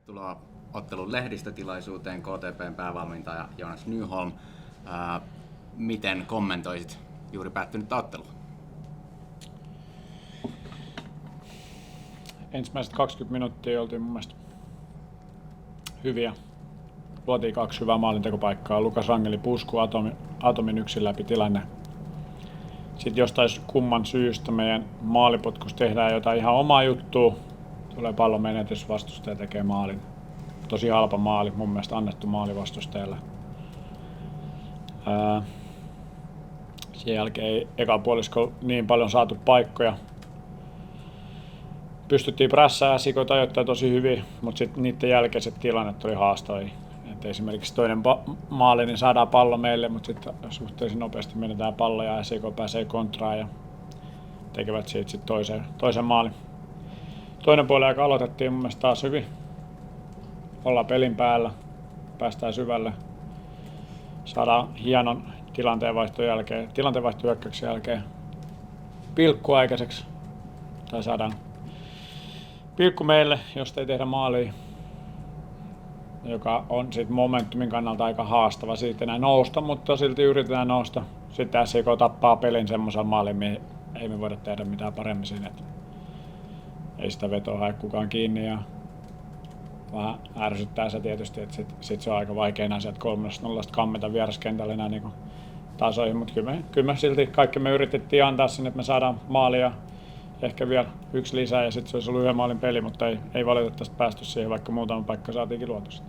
Tervetuloa ottelun lehdistötilaisuuteen KTP:n päävalmentaja Jonas Nyholm. Miten kommentoisit juuri päättynyttä ottelua? Ensimmäiset 20 minuuttia oltiin mun mielestä hyviä. Luotiin 2 hyvää maalintekopaikkaa. Lukas Rangeli pusku Atomin yksin läpi tilanne. Sitten jostain kumman syystä meidän maalipotkussa tehdään jotain ihan omaa juttua. Tulee pallon menetys, vastustaja tekee maalin. Tosi halpa maali, mun mielestä annettu maali vastustajalle. Sen jälkeen ei eka puolisko niin paljon saatu paikkoja. Pystyttiin prässää äsikoita ajoittaa tosi hyvin, mutta sitten niiden jälkeiset tilannet oli haastavia. Et esimerkiksi toinen maali, niin saadaan pallo meille, mutta sitten suhteellisen nopeasti menetään pallo ja äsiko pääsee kontraan ja tekevät siitä sitten toisen maalin. Toinen puoli aika aloitettiin mun mielestä taas hyvin. Ollaan pelin päällä, päästään syvälle. Saadaan hienon tilanteenvaihtohyökkäyksen jälkeen pilkku aikaiseksi. Tai saadaan pilkku meille, josta ei tehdä maalia, joka on sitten momentumin kannalta aika haastava. Siitä enää nousta, mutta silti yritetään nousta. Sitten SIK tappaa pelin semmoisella maalin, ei me voida tehdä mitään paremmin siinä. Ei sitä vetoa hae kukaan kiinni ja vähän ärsyttää se tietysti, että sit se on aika vaikea enää sieltä 3-0 kammeta vieraskentällä enää niin tasoihin, mutta kyllä me silti kaikki me yritettiin antaa sinne, että me saadaan maalia. Ehkä vielä 1 lisää ja sitten se olisi ollut 1 maalin peli, mutta ei valitettavasti päästy siihen, vaikka muutama paikka saatiinkin luotusta.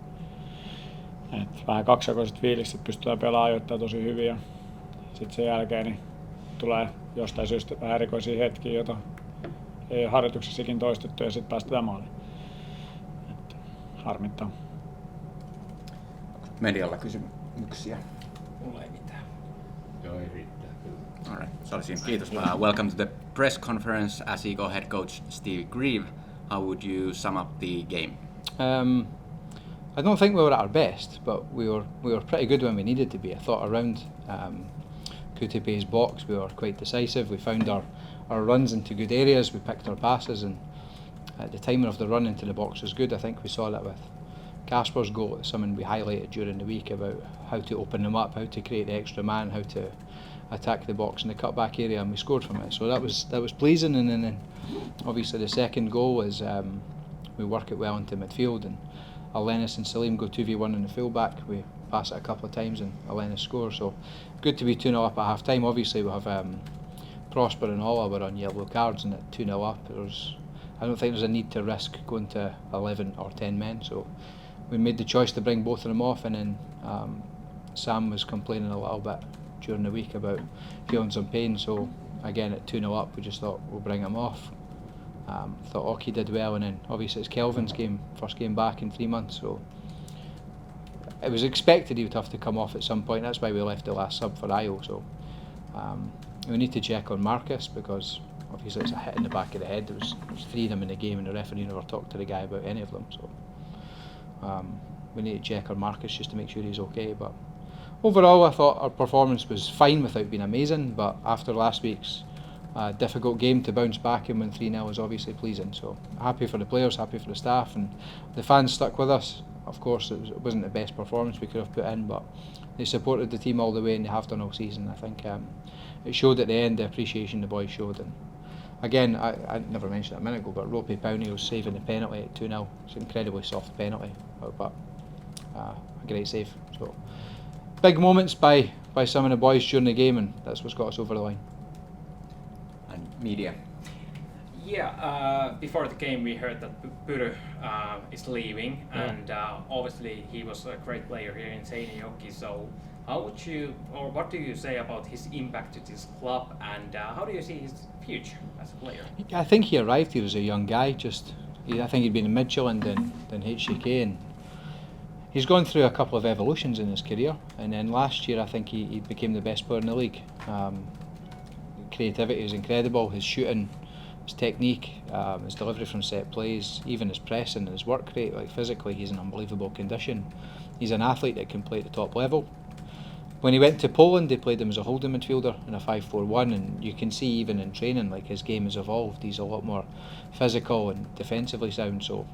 Vähän kaksijakoiset fiilikset, pystytään pelaamaan ajoittaa tosi hyvin ja sitten sen jälkeen niin tulee jostain syystä vähän erikoisia hetkiä, joita ei harjoituksessakin toistettu ja sitten päästetään maaliin. Harmittaa. Medialla kysymyksiä? Mulla ei mitään. Joo, ei riittää. Alright, so kiitos. Welcome to the press conference. SIK head coach Stevie Grieve. How would you sum up the game? I don't think we were at our best, but we were pretty good when we needed to be. I thought around Ktp's box we were quite decisive. We found our runs into good areas. We picked our passes, and the timing of the run into the box was good. I think we saw that with Kasper's goal. It's something we highlighted during the week about how to open them up, how to create the extra man, how to attack the box in the cutback area, and we scored from it. So that was pleasing. And then obviously the second goal is we work it well into midfield, and Alenis and Salim go 2v1 in the fullback. We pass it a couple of times and Alenis scores. So good to be 2-0 up at half time. Obviously we have Prosper and Ola were on yellow cards, and at 2-0 up I don't think there's a need to risk going to 11 or 10 men. So we made the choice to bring both of them off, and then Sam was complaining a little bit during the week about feeling some pain, so again at 2-0 up we just thought we'll bring him off. Thought Oki did well, and then obviously it's Kelvin's first game back in 3 months, so it was expected he would have to come off at some point. That's why we left the last sub for Io. So we need to check on Marcus, because obviously it's a hit in the back of the head. There was 3 of them in the game and the referee never talked to the guy about any of them, so we need to check on Marcus just to make sure he's okay. But overall, I thought our performance was fine without being amazing, but after last week's difficult game, to bounce back and win 3-0 is obviously pleasing. So happy for the players, happy for the staff, and the fans stuck with us. Of course, it wasn't the best performance we could have put in, but they supported the team all the way, and they have done all season. I think it showed at the end the appreciation the boys showed. And again, I never mentioned it a minute ago, but Ropey Powney was saving the penalty at 2-0. It's an incredibly soft penalty, but a great save. So big moments by some of the boys during the game, and that's what's got us over the line. And media. Yeah, before the game we heard that Puru is leaving, and obviously he was a great player here in Seinäjoki. So what do you say about his impact to this club, and how do you see his future as a player? I think he arrived, he was a young guy, I think he'd been in Midtjylland then HCK, and he's gone through a couple of evolutions in his career, and then last year I think he became the best player in the league. Creativity is incredible, his shooting, his technique, his delivery from set plays, even his pressing and his work rate. Like physically he's in unbelievable condition. He's an athlete that can play at the top level. When he went to Poland, they played him as a holding midfielder in a 5-4-1, and you can see even in training, like his game has evolved. He's a lot more physical and defensively sound. So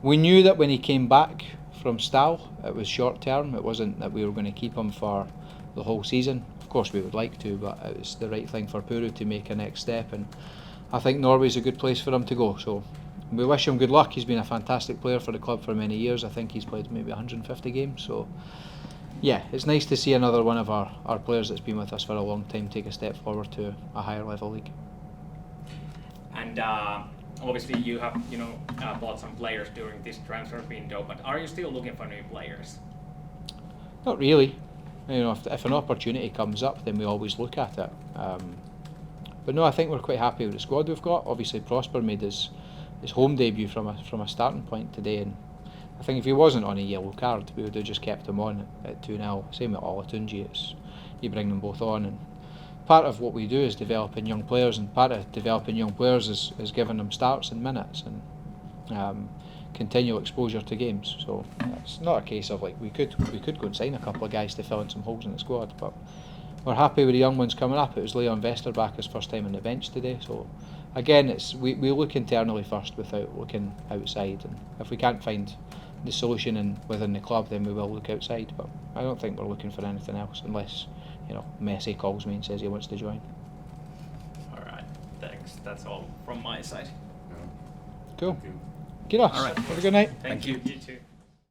We knew that when he came back from Stahl, it was short term. It wasn't that we were going to keep him for the whole season. Of course we would like to, but it was the right thing for Puru to make a next step, and I think Norway's a good place for him to go. So we wish him good luck. He's been a fantastic player for the club for many years. I think he's played maybe 150 games. So yeah, it's nice to see another one of our players that's been with us for a long time take a step forward to a higher level league. And obviously you have bought some players during this transfer window, but are you still looking for new players? Not really. If an opportunity comes up, then we always look at it. But no, I think we're quite happy with the squad we've got. Obviously, Prosper made his home debut from a starting point today, and I think if he wasn't on a yellow card, we would have just kept him on at 2-0. Same with Olatunji. You bring them both on, and part of what we do is developing young players, and part of developing young players is giving them starts and minutes and continual exposure to games. So it's not a case of we could go and sign a couple of guys to fill in some holes in the squad, but we're happy with the young ones coming up. It was Leon Vesterback his first time on the bench today. So again, we look internally first without looking outside, and if we can't find the solution within the club, then we will look outside. But I don't think we're looking for anything else unless Messi calls me and says he wants to join. All right, thanks. That's all from my side. Cool. Get off. All right. Have a good night. Thank you. You too.